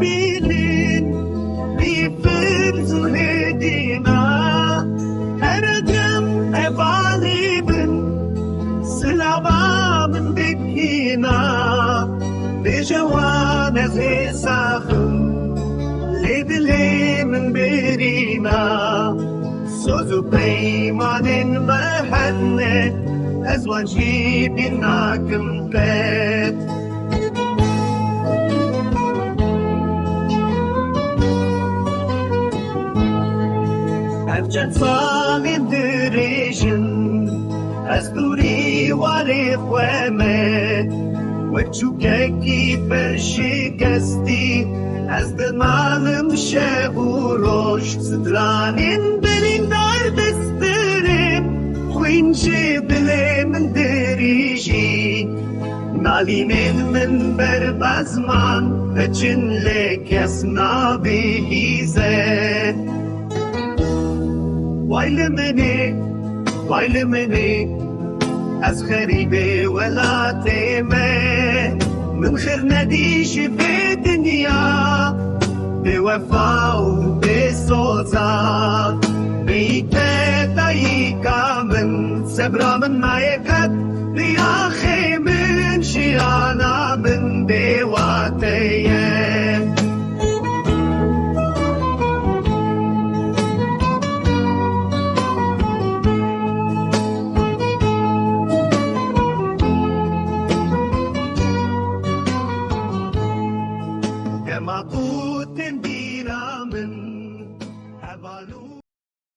bilin Bifirz hedina Hergem evalibin Slava min bikina Bejawan ez sakhım Lebile min berina Sozu peymanin mehennet أزواج بناكم بيت أفجد صامن دريجن أزدوري وارف ومت وتشوكاكي برشيكستي أزدد معلم شابوروش سترانين برين دار بسترم وين جبلي من دريجي نالي من بربازمان أجن لك يسنا بهيزة وايل مني از غريبة ولا تيمة من خير نديش في الدنيا بوفا وبصوزات بيتايكا من سبرا من مايكات بياخي من شيانا من بيواتيين كما قوت